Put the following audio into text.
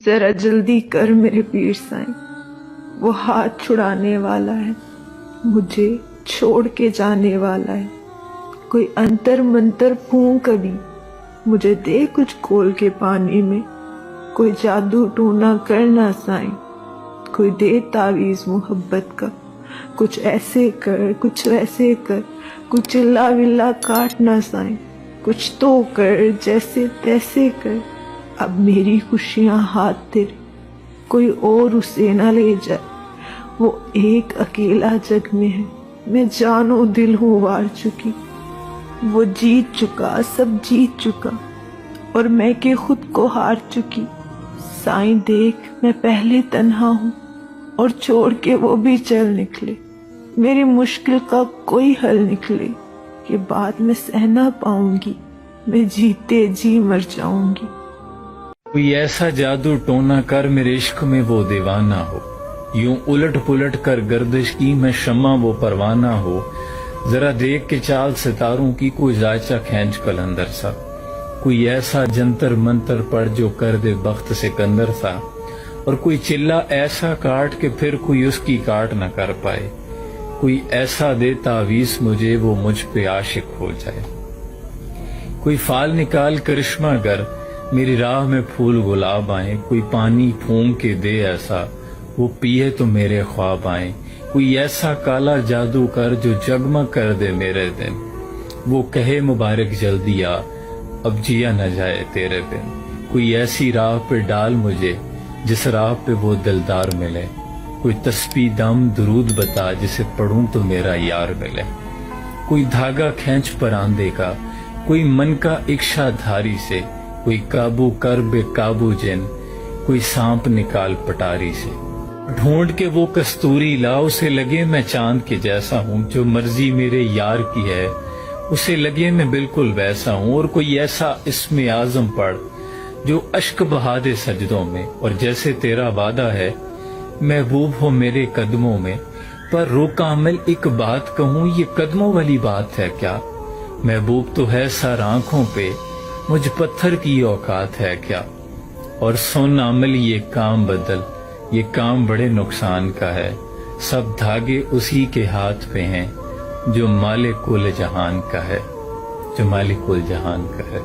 ذرا جلدی کر میرے پیر سائیں، وہ ہاتھ چھڑانے والا ہے، مجھے چھوڑ کے جانے والا ہے۔ کوئی انتر منتر پھونک کبھی، مجھے دے کچھ کھول کے پانی میں۔ کوئی جادو ٹونا کرنا سائیں، کوئی دے تعویذ محبت کا۔ کچھ ایسے کر کچھ ویسے کر، کچھ چلا ولا کاٹنا سائیں، کچھ تو کر جیسے تیسے کر۔ اب میری خوشیاں ہاتھ تیرے، کوئی اور اسے نہ لے جائے۔ وہ ایک اکیلا جگ میں ہے، میں جان و دل ہوں وار چکی۔ وہ جیت چکا، سب جیت چکا، اور میں کہ خود کو ہار چکی۔ سائیں دیکھ میں پہلے تنہا ہوں، اور چھوڑ کے وہ بھی چل نکلے۔ میری مشکل کا کوئی حل نکلے، یہ بات میں سہ نہ پاؤں گی، میں جیتے جی مر جاؤں گی۔ کوئی ایسا جادو ٹونا کر میرے عشق میں وہ دیوانہ ہو، یوں الٹ پلٹ کر گردش کی میں شمع وہ پروانہ ہو۔ ذرا دیکھ کے چال ستاروں کی، کوئی ذائچہ کھینچ قلندر سا۔ کوئی ایسا جنتر منتر پڑھ جو کر دے بخت سکندر سا، اور کوئی چلا ایسا کاٹ کہ پھر کوئی اس کی کاٹ نہ کر پائے۔ کوئی ایسا دے تعویذ مجھے وہ مجھ پہ عاشق ہو جائے۔ کوئی فال نکال کرشمہ گر، میری راہ میں پھول گلاب آئیں۔ کوئی پانی پھونک کے دے ایسا، وہ پیے تو میرے خواب آئیں۔ کوئی ایسا کالا جادو کر جو جگمگ کر دے میرے دن، وہ کہے مبارک جلدی آ، اب جیا نہ جائے تیرے بن۔ کوئی ایسی راہ پہ ڈال مجھے جس راہ پہ وہ دلدار ملے۔ کوئی تسبیح دم درود بتا جسے پڑھوں تو میرا یار ملے۔ کوئی دھاگا کھینچ پراندے کا، کوئی من کا اکشا دھاری سے۔ کوئی قابو کر بے قابو جن، کوئی سانپ نکال پٹاری سے۔ ڈھونڈ کے وہ کستوری لا، اسے لگے میں چاند کے جیسا ہوں۔ جو مرضی میرے یار کی ہے اسے لگے میں بالکل ویسا ہوں۔ اور کوئی ایسا اسم اعظم پڑھ جو اشک بہا دے سجدوں میں، اور جیسے تیرا وعدہ ہے محبوب ہو میرے قدموں میں۔ پر رو کامل ایک بات کہوں، یہ قدموں والی بات ہے کیا؟ محبوب تو ہے سر آنکھوں پہ، مجھ پتھر کی اوقات ہے کیا؟ اور سن عمل یہ کام بدل، یہ کام بڑے نقصان کا ہے۔ سب دھاگے اسی کے ہاتھ پہ ہیں جو مالک کل جہان کا ہے، جو مالک کل جہان کا ہے۔